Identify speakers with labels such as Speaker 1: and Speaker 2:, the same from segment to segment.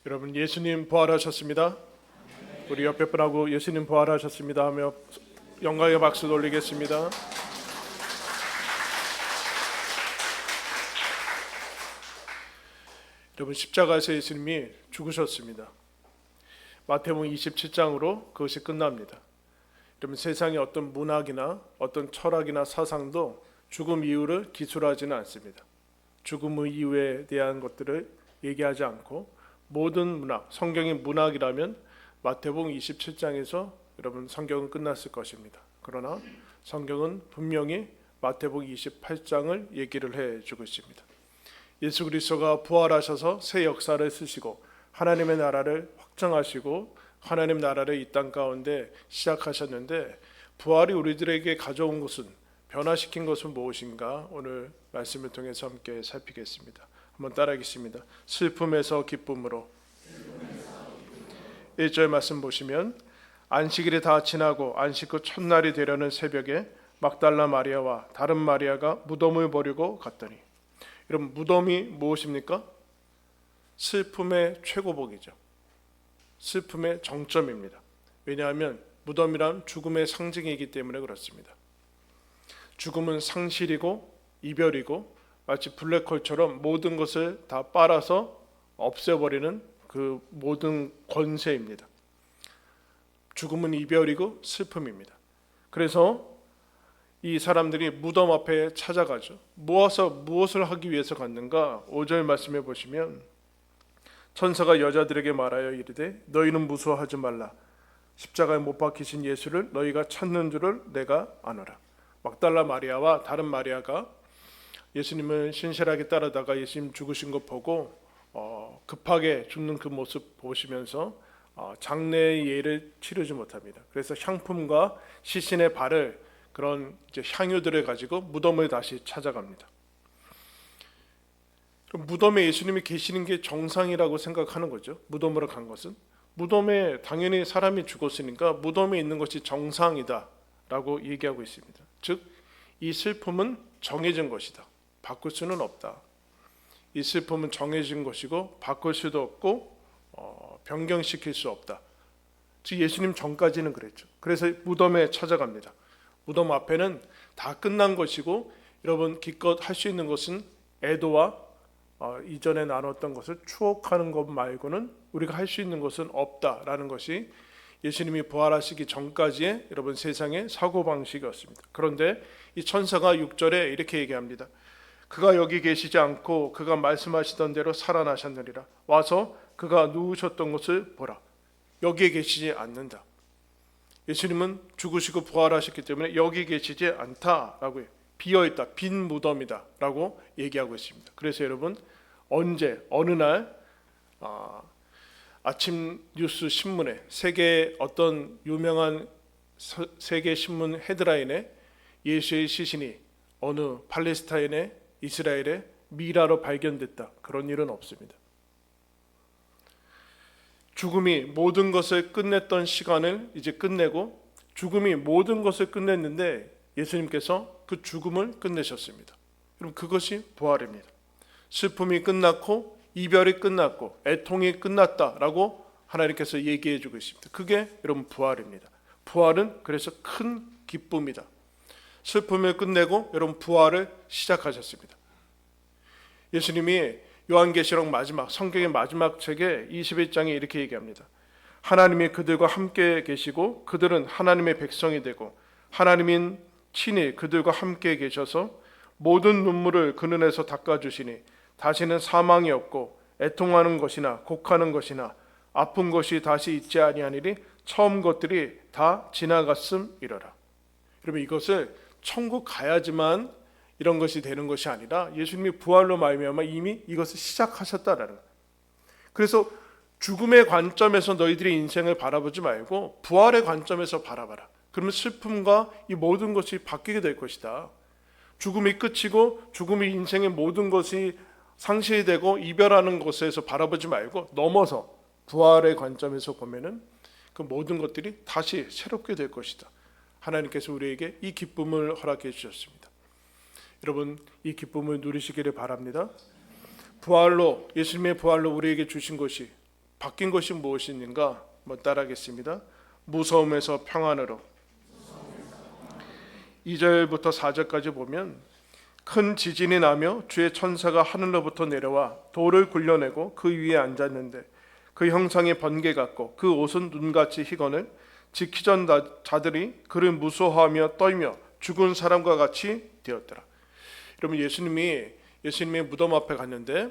Speaker 1: 여러분, 예수님 부활하셨습니다. 우리 옆에 분하고 예수님 부활하셨습니다 하며 영광의 박수 돌리겠습니다. 여러분, 십자가에서 예수님이 죽으셨습니다. 마태복음 27장으로 그것이 끝납니다. 여러분, 세상의 어떤 문학이나 어떤 철학이나 사상도 죽음 이유를 기술하지는 않습니다. 죽음 이유에 대한 것들을 얘기하지 않고 모든 문학, 성경이 문학이라면 마태복음 27장에서 여러분 성경은 끝났을 것입니다. 그러나 성경은 분명히 마태복음 28장을 얘기를 해주고 있습니다. 예수 그리스도가 부활하셔서 새 역사를 쓰시고 하나님의 나라를 확정하시고 하나님 나라를 이 땅 가운데 시작하셨는데, 부활이 우리들에게 가져온 것은, 변화시킨 것은 무엇인가 오늘 말씀을 통해서 함께 살피겠습니다. 한번 따라하겠습니다. 슬픔에서 기쁨으로. 1절 말씀 보시면, 안식일이 다 지나고 안식 후 첫날이 되려는 새벽에 막달라 마리아와 다른 마리아가 무덤을 버리고 갔더니. 여러분, 무덤이 무엇입니까? 슬픔의 최고봉이죠. 슬픔의 정점입니다. 왜냐하면 무덤이란 죽음의 상징이기 때문에 그렇습니다. 죽음은 상실이고 이별이고 마치 블랙홀처럼 모든 것을 다 빨아서 없애버리는 그 모든 권세입니다. 죽음은 이별이고 슬픔입니다. 그래서 이 사람들이 무덤 앞에 찾아가죠. 무엇을 하기 위해서 갔는가? 5절 말씀해 보시면, 천사가 여자들에게 말하여 이르되 너희는 무서워하지 말라. 십자가에 못 박히신 예수를 너희가 찾는 줄을 내가 아노라. 막달라 마리아와 다른 마리아가 예수님을 신실하게 따르다가 예수님 죽으신 것 보고 급하게 죽는 그 모습 보시면서 장례의 예를 치르지 못합니다. 그래서 향품과 시신의 발을, 그런 이제 향유들을 가지고 무덤을 다시 찾아갑니다. 그럼 무덤에 예수님이 계시는 게 정상이라고 생각하는 거죠. 무덤으로 간 것은, 무덤에 당연히 사람이 죽었으니까 무덤에 있는 것이 정상이다 라고 얘기하고 있습니다. 즉, 이 슬픔은 정해진 것이다. 바꿀 수는 없다. 이 슬픔은 정해진 것이고 바꿀 수도 없고 변경시킬 수 없다. 즉, 예수님 전까지는 그랬죠. 그래서 무덤에 찾아갑니다. 무덤 앞에는 다 끝난 것이고, 여러분, 기껏 할 수 있는 것은 애도와 이전에 나눴던 것을 추억하는 것 말고는 우리가 할 수 있는 것은 없다라는 것이 예수님이 부활하시기 전까지의 여러분 세상의 사고방식이었습니다. 그런데 이 천사가 6절에 이렇게 얘기합니다. 그가 여기 계시지 않고 그가 말씀하시던 대로 살아나셨느니라. 와서 그가 누우셨던 것을 보라. 여기에 계시지 않는다. 예수님은 죽으시고 부활하셨기 때문에 여기 계시지 않다라고 해요. 비어있다, 빈 무덤이다 라고 얘기하고 있습니다. 그래서 여러분, 언제 어느 날 아침 뉴스 신문에, 세계 어떤 유명한 세계 신문 헤드라인에 예수의 시신이 어느 팔레스타인의, 이스라엘의 미라로 발견됐다, 그런 일은 없습니다. 죽음이 모든 것을 끝냈던 시간을 이제 끝내고, 죽음이 모든 것을 끝냈는데 예수님께서 그 죽음을 끝내셨습니다. 그럼 그것이 부활입니다. 슬픔이 끝났고 이별이 끝났고 애통이 끝났다라고 하나님께서 얘기해 주고 있습니다. 그게 여러분 부활입니다. 부활은 그래서 큰 기쁨이다. 슬픔을 끝내고 여러분 부활을 시작하셨습니다. 예수님이 요한계시록 마지막, 성경의 마지막 책에 21장에 이렇게 얘기합니다. 하나님이 그들과 함께 계시고 그들은 하나님의 백성이 되고 하나님인 친히 그들과 함께 계셔서 모든 눈물을 그 눈에서 닦아주시니 다시는 사망이 없고 애통하는 것이나 곡하는 것이나 아픈 것이 다시 있지 아니하니리 처음 것들이 다 지나갔음이러라. 여러분, 이것을 천국 가야지만 이런 것이 되는 것이 아니라 예수님이 부활로 말미암아 이미 이것을 시작하셨다라는 거예요. 그래서 죽음의 관점에서 너희들의 인생을 바라보지 말고 부활의 관점에서 바라봐라. 그러면 슬픔과 이 모든 것이 바뀌게 될 것이다. 죽음이 끝이고 죽음이 인생의 모든 것이 상실이 되고 이별하는 것에서 바라보지 말고 넘어서 부활의 관점에서 보면은 그 모든 것들이 다시 새롭게 될 것이다. 하나님께서 우리에게 이 기쁨을 허락해 주셨습니다. 여러분, 이 기쁨을 누리시기를 바랍니다. 부활로, 예수님의 부활로 우리에게 주신 것이 바뀐 것이 무엇인가? 따라하겠습니다. 무서움에서 평안으로. 2절부터 4절까지 보면 큰 지진이 나며 주의 천사가 하늘로부터 내려와 돌을 굴려내고 그 위에 앉았는데 그 형상이 번개 같고 그 옷은 눈같이 희거늘 지키던 자들이 그를 무서워하며 떨며 죽은 사람과 같이 되었더라. 여러분, 예수님이 무덤 앞에 갔는데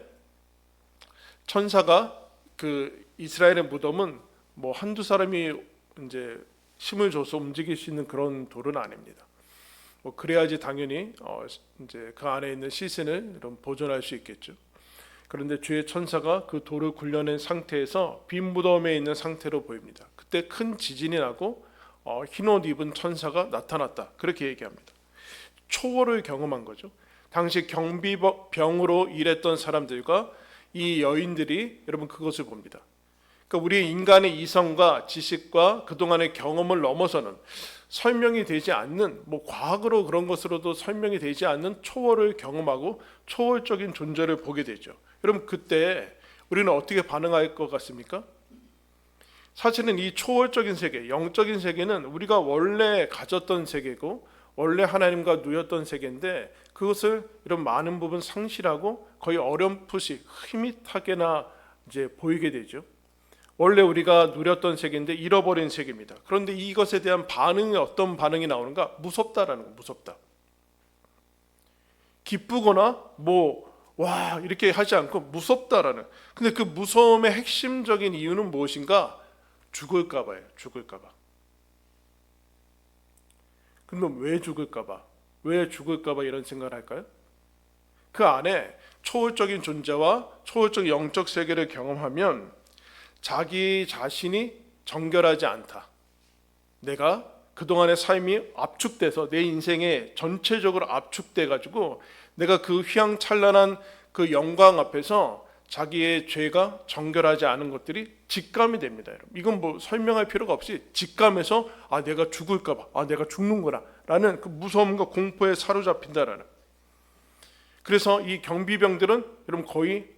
Speaker 1: 천사가 그 이스라엘의 무덤은 한두 사람이 이제 힘을 줘서 움직일 수 있는 그런 돌은 아닙니다. 그래야지 당연히 이제 그 안에 있는 시신을 보존할 수 있겠죠. 그런데 주의 천사가 그 돌을 굴려낸 상태에서 빈 무덤에 있는 상태로 보입니다. 그때 큰 지진이 나고 흰 옷 입은 천사가 나타났다, 그렇게 얘기합니다. 초월을 경험한 거죠. 당시 경비병으로 일했던 사람들과 이 여인들이 여러분 그것을 봅니다. 그러니까 우리 인간의 이성과 지식과 그동안의 경험을 넘어서는 설명이 되지 않는, 과학으로 그런 것으로도 설명이 되지 않는 초월을 경험하고 초월적인 존재를 보게 되죠. 여러분, 그때 우리는 어떻게 반응할 것 같습니까? 사실은 이 초월적인 세계, 영적인 세계는 우리가 원래 가졌던 세계고 원래 하나님과 누였던 세계인데 그것을 이런 많은 부분 상실하고 거의 어렴풋이 흐릿하게나 이제 보이게 되죠. 원래 우리가 누렸던 세계인데 잃어버린 세계입니다. 그런데 이것에 대한 반응이 어떤 반응이 나오는가? 무섭다라는 거, 무섭다. 기쁘거나 와 이렇게 하지 않고 무섭다라는. 근데 그 무서움의 핵심적인 이유는 무엇인가? 죽을까봐예요. 죽을까봐. 그럼 왜 죽을까봐? 왜 죽을까봐 이런 생각을 할까요? 그 안에 초월적인 존재와 초월적 영적 세계를 경험하면 자기 자신이 정결하지 않다. 내가 그동안의 삶이 압축돼서 내 인생에 전체적으로 압축돼 가지고 내가 그 휘황찬란한 그 영광 앞에서 자기의 죄가 정결하지 않은 것들이 직감이 됩니다. 여러분. 이건 설명할 필요가 없이 직감해서 내가 죽을까 봐, 내가 죽는구나 라는 그 무서움과 공포에 사로잡힌다라는. 그래서 이 경비병들은 여러분 거의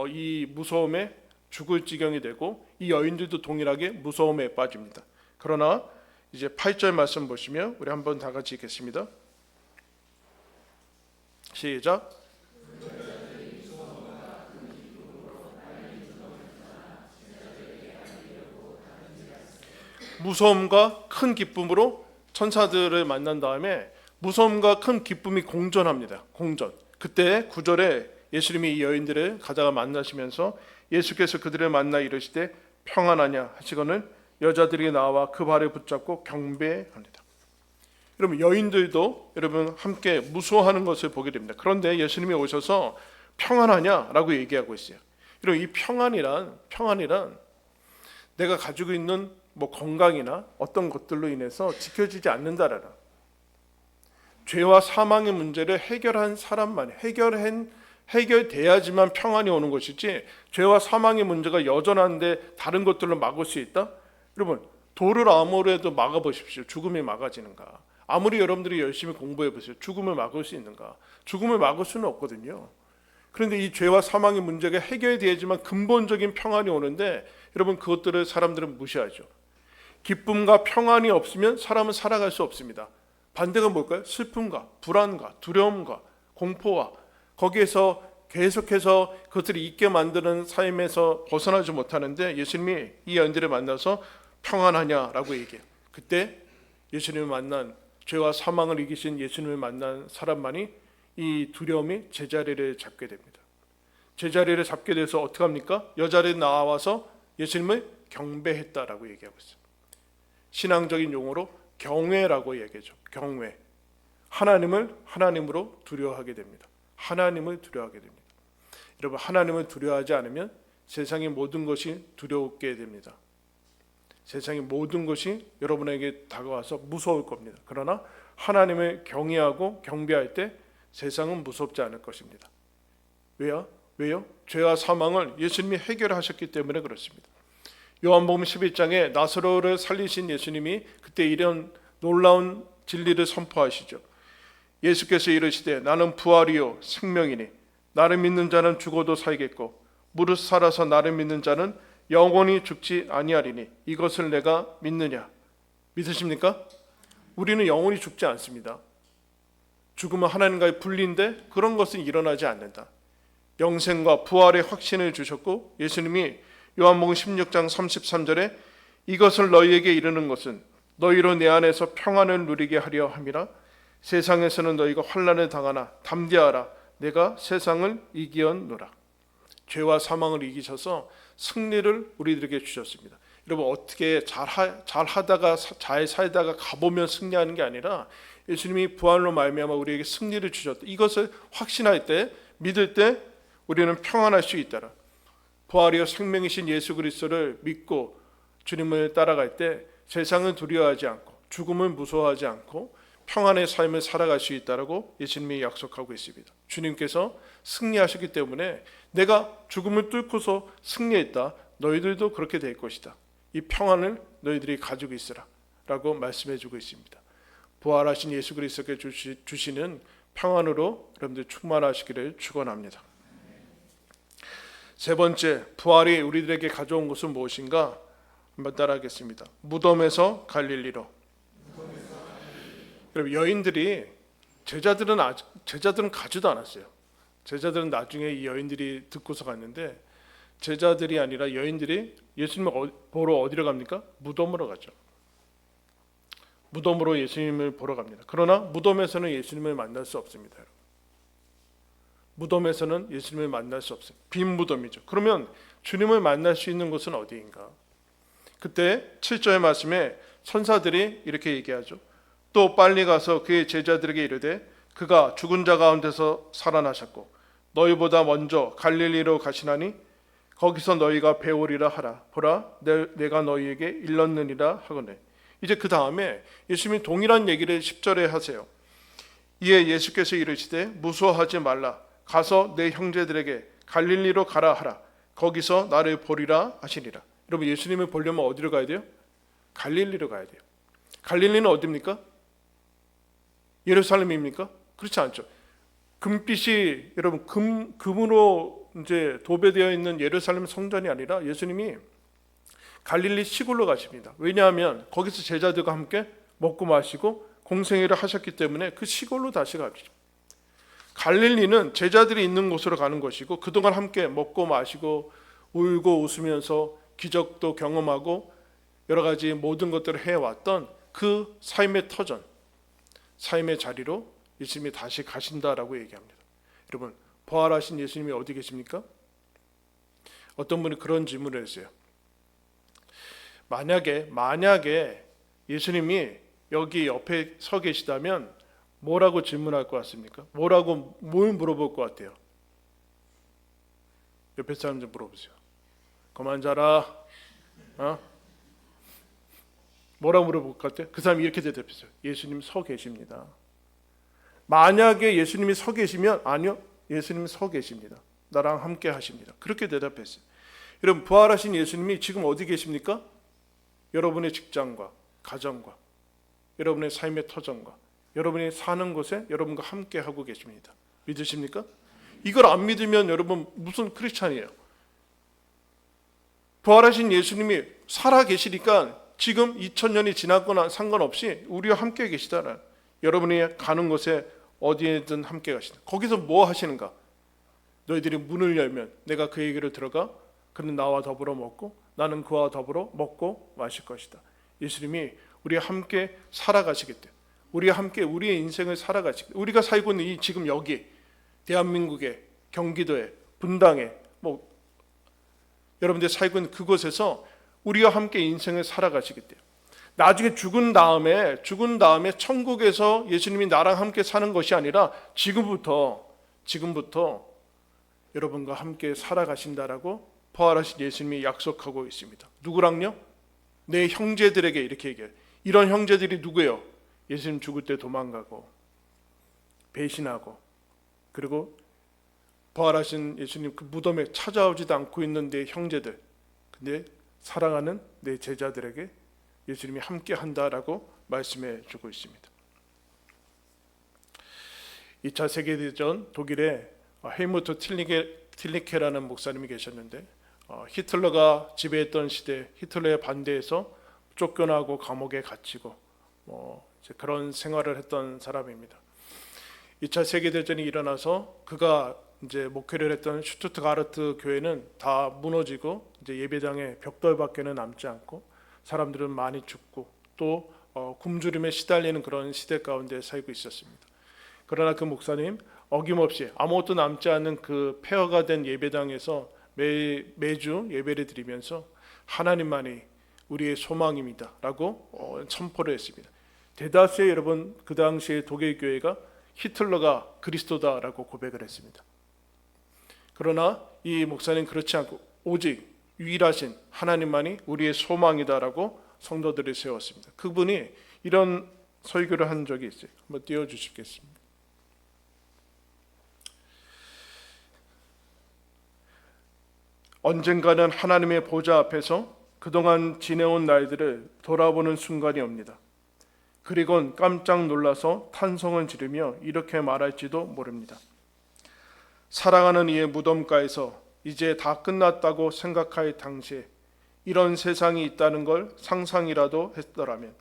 Speaker 1: 이 무서움에 죽을 지경이 되고 이 여인들도 동일하게 무서움에 빠집니다. 그러나 이제 8절 말씀 보시면 우리 한번 다 같이 읽겠습니다. 시작. 무서움과 큰 기쁨으로 천사들을 만난 다음에 무서움과 큰 기쁨이 공존합니다. 공존. 그때 9절에 예수님이 이 여인들을 가다가 만나시면서 예수께서 그들을 만나 이르시되 평안하냐 하시거늘 여자들이 나와 그 발을 붙잡고 경배합니다. 여러분, 여인들도 여러분 함께 무서워하는 것을 보게 됩니다. 그런데 예수님이 오셔서 평안하냐라고 얘기하고 있어요. 여러분, 이 평안이란 내가 가지고 있는 건강이나 어떤 것들로 인해서 지켜지지 않는다라는, 죄와 사망의 문제를 해결한 사람만 해결돼야지만 평안이 오는 것이지, 죄와 사망의 문제가 여전한데 다른 것들로 막을 수 있다? 여러분, 돌을 아무리 해도 막아보십시오. 죽음이 막아지는가? 아무리 여러분들이 열심히 공부해보세요. 죽음을 막을 수 있는가? 죽음을 막을 수는 없거든요. 그런데 이 죄와 사망의 문제가 해결돼야지만 근본적인 평안이 오는데 여러분, 그것들을 사람들은 무시하죠. 기쁨과 평안이 없으면 사람은 살아갈 수 없습니다. 반대가 뭘까요? 슬픔과 불안과 두려움과 공포와 거기에서 계속해서 그것들이 있게 만드는 삶에서 벗어나지 못하는데 예수님이 이 여인들을 만나서 평안하냐라고 얘기해요. 그때 예수님을 만난, 죄와 사망을 이기신 예수님을 만난 사람만이 이 두려움이 제자리를 잡게 됩니다. 제자리를 잡게 돼서 어떻게 합니까? 여자들이 나와서 예수님을 경배했다라고 얘기하고 있어요. 신앙적인 용어로 경외라고 얘기하죠. 경외. 하나님을 하나님으로 두려워하게 됩니다. 하나님을 두려워하게 됩니다. 여러분, 하나님을 두려워하지 않으면 세상의 모든 것이 두려웠게 됩니다. 세상의 모든 것이 여러분에게 다가와서 무서울 겁니다. 그러나 하나님을 경외하고 경배할 때 세상은 무섭지 않을 것입니다. 왜요? 죄와 사망을 예수님이 해결하셨기 때문에 그렇습니다. 요한복음 11장에 나사로를 살리신 예수님이 그때 이런 놀라운 진리를 선포하시죠. 예수께서 이르시되 나는 부활이요 생명이니 나를 믿는 자는 죽어도 살겠고 무릇 살아서 나를 믿는 자는 영원히 죽지 아니하리니 이것을 내가 믿느냐. 믿으십니까? 우리는 영원히 죽지 않습니다. 죽음은 하나님과의 분리인데 그런 것은 일어나지 않는다. 영생과 부활의 확신을 주셨고, 예수님이 요한복음 16장 33절에 이것을 너희에게 이르는 것은 너희로 내 안에서 평안을 누리게 하려 함이라. 세상에서는 너희가 환난을 당하나 담대하라. 내가 세상을 이기었노라. 죄와 사망을 이기셔서 승리를 우리들에게 주셨습니다. 여러분, 어떻게 잘하다가 잘 살다가 가보면 승리하는 게 아니라 예수님이 부활로 말미암아 우리에게 승리를 주셨다. 이것을 확신할 때, 믿을 때 우리는 평안할 수 있다라. 부활이요 생명이신 예수 그리스도를 믿고 주님을 따라갈 때 세상을 두려워하지 않고 죽음을 무서워하지 않고 평안의 삶을 살아갈 수 있다라고 예수님이 약속하고 있습니다. 주님께서 승리하셨기 때문에 내가 죽음을 뚫고서 승리했다. 너희들도 그렇게 될 것이다. 이 평안을 너희들이 가지고 있으라 라고 말씀해주고 있습니다. 부활하신 예수 그리스도께 주시는 평안으로 여러분들 충만하시기를 축원합니다. 세 번째, 부활이 우리들에게 가져온 것은 무엇인가? 한번 따라하겠습니다. 무덤에서 갈릴리로. 여러분, 여인들이 제자들은 가지도 않았어요. 제자들은 나중에 이 여인들이 듣고서 갔는데, 제자들이 아니라 여인들이 예수님을 보러 어디로 갑니까? 무덤으로 가죠. 무덤으로 예수님을 보러 갑니다. 그러나 무덤에서는 예수님을 만날 수 없습니다. 무덤에서는 예수님을 만날 수 없어요. 빈 무덤이죠. 그러면 주님을 만날 수 있는 곳은 어디인가? 그때 7절의 말씀에 천사들이 이렇게 얘기하죠. 또 빨리 가서 그의 제자들에게 이르되 그가 죽은 자 가운데서 살아나셨고 너희보다 먼저 갈릴리로 가시나니 거기서 너희가 배우리라 하라. 보라, 내가 너희에게 일렀느니라 하거늘. 이제 그 다음에 예수님이 동일한 얘기를 10절에 하세요. 이에 예수께서 이르시되 무서워하지 말라. 가서 내 형제들에게 갈릴리로 가라 하라. 거기서 나를 보리라 하시니라. 여러분, 예수님을 보려면 어디로 가야 돼요? 갈릴리로 가야 돼요. 갈릴리는 어디입니까? 예루살렘입니까? 그렇지 않죠. 금빛이 여러분 금으로 이제 도배되어 있는 예루살렘 성전이 아니라 예수님이 갈릴리 시골로 가십니다. 왜냐하면 거기서 제자들과 함께 먹고 마시고 공생애를 하셨기 때문에 그 시골로 다시 가시죠. 갈릴리는 제자들이 있는 곳으로 가는 것이고 그동안 함께 먹고 마시고 울고 웃으면서 기적도 경험하고 여러 가지 모든 것들을 해왔던 그 삶의 터전, 삶의 자리로 예수님이 다시 가신다라고 얘기합니다. 여러분, 부활하신 예수님이 어디 계십니까? 어떤 분이 그런 질문을 했어요. 만약에 예수님이 여기 옆에 서 계시다면 뭐라고 질문할 것 같습니까? 뭘 물어볼 것 같아요? 옆에 사람 좀 물어보세요. 그만 자라. 뭐라고 물어볼 것 같아요? 그 사람이 이렇게 대답했어요. 예수님 서 계십니다. 만약에 예수님이 서 계시면 아니요, 예수님 서 계십니다. 나랑 함께 하십니다. 그렇게 대답했어요. 여러분, 부활하신 예수님이 지금 어디 계십니까? 여러분의 직장과 가정과 여러분의 삶의 터전과 여러분이 사는 곳에 여러분과 함께 하고 계십니다. 믿으십니까? 이걸 안 믿으면 여러분 무슨 크리스찬이에요? 부활하신 예수님이 살아 계시니까 지금 2000년이 지났거나 상관없이 우리와 함께 계시다라. 여러분이 가는 곳에 어디에든 함께 가시다. 거기서 뭐 하시는가? 너희들이 문을 열면 내가 그에게로 들어가 그는 나와 더불어 먹고 나는 그와 더불어 먹고 마실 것이다. 예수님이 우리와 함께 살아가시겠대. 우리와 함께 우리의 인생을 살아가시겠대. 우리가 살고 있는 이 지금 여기 대한민국에 경기도에 분당에 여러분들 살고 있는 그곳에서 우리와 함께 인생을 살아가시겠대요. 나중에 죽은 다음에 천국에서 예수님이 나랑 함께 사는 것이 아니라 지금부터 여러분과 함께 살아가신다라고 부활하신 예수님이 약속하고 있습니다. 누구랑요? 내 형제들에게 이렇게 얘기해요. 이런 형제들이 누구예요? 예수님 죽을 때 도망가고 배신하고 그리고 부활하신 예수님 그 무덤에 찾아오지도 않고 있는 내 형제들, 근데 사랑하는 내 제자들에게 예수님이 함께 한다라고 말씀해 주고 있습니다. 2차 세계대전 독일에 헬무트 틸리케라는 목사님이 계셨는데 히틀러가 지배했던 시대, 히틀러에 반대해서 쫓겨나고 감옥에 갇히고 이제 그런 생활을 했던 사람입니다. 2차 세계대전이 일어나서 그가 이제 목회를 했던 슈투트가르트 교회는 다 무너지고 이제 예배당에 벽돌밖에는 남지 않고 사람들은 많이 죽고 또 굶주림에 시달리는 그런 시대 가운데 살고 있었습니다. 그러나 그 목사님 어김없이 아무것도 남지 않은 그 폐허가 된 예배당에서 매주 예배를 드리면서 하나님만이 우리의 소망입니다 라고 선포를 했습니다. 대다수의 여러분 그 당시에 독일 교회가 히틀러가 그리스도다라고 고백을 했습니다. 그러나 이 목사님 그렇지 않고 오직 유일하신 하나님만이 우리의 소망이다라고 성도들을 세웠습니다. 그분이 이런 설교를 한 적이 있어요. 한번 띄워주시겠습니다. 언젠가는 하나님의 보좌 앞에서 그동안 지내온 날들을 돌아보는 순간이 옵니다. 그리곤 깜짝 놀라서 탄성을 지르며 이렇게 말할지도 모릅니다. 사랑하는 이의 무덤가에서 이제 다 끝났다고 생각할 당시에 이런 세상이 있다는 걸 상상이라도 했더라면,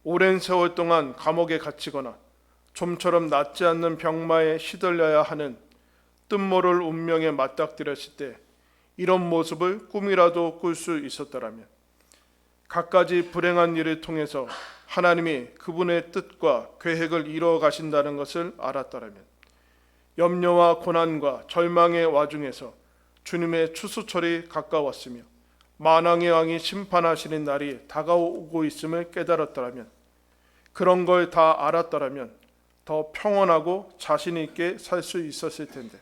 Speaker 1: 오랜 세월 동안 감옥에 갇히거나 좀처럼 낫지 않는 병마에 시들려야 하는 뜻모를 운명에 맞닥뜨렸을 때 이런 모습을 꿈이라도 꿀 수 있었더라면, 갖가지 불행한 일을 통해서 하나님이 그분의 뜻과 계획을 이루어 가신다는 것을 알았더라면, 염려와 고난과 절망의 와중에서 주님의 추수철이 가까웠으며 만왕의 왕이 심판하시는 날이 다가오고 있음을 깨달았더라면, 그런 걸 다 알았더라면 더 평온하고 자신 있게 살 수 있었을 텐데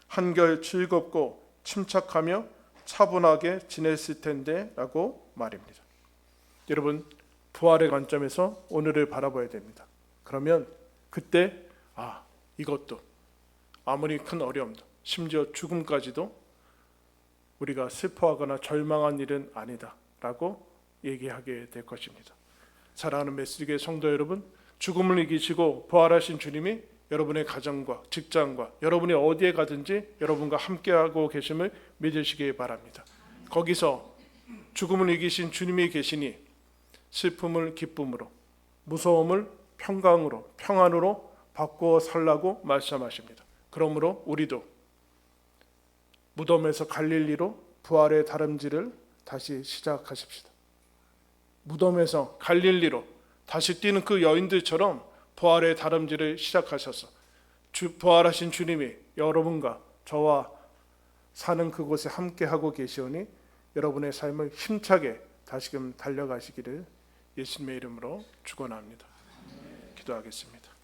Speaker 1: 한결 즐겁고 침착하며 차분하게 지냈을 텐데 라고 말입니다. 여러분, 부활의 관점에서 오늘을 바라봐야 됩니다. 그러면 그때 이것도 아무리 큰 어려움도 심지어 죽음까지도 우리가 슬퍼하거나 절망한 일은 아니다 라고 얘기하게 될 것입니다. 사랑하는 메시지교회 성도 여러분, 죽음을 이기시고 부활하신 주님이 여러분의 가정과 직장과 여러분이 어디에 가든지 여러분과 함께하고 계심을 믿으시기 바랍니다. 거기서 죽음을 이기신 주님이 계시니 슬픔을 기쁨으로, 무서움을 평강으로, 평안으로 바꾸어 살라고 말씀하십니다. 그러므로 우리도 무덤에서 갈릴리로 부활의 다름질을 다시 시작하십시다. 무덤에서 갈릴리로 다시 뛰는 그 여인들처럼 부활의 다름질을 시작하셔서 부활하신 주님이 여러분과 저와 사는 그곳에 함께하고 계시오니 여러분의 삶을 힘차게 다시금 달려가시기를 예수님의 이름으로 축원합니다. 기도하겠습니다.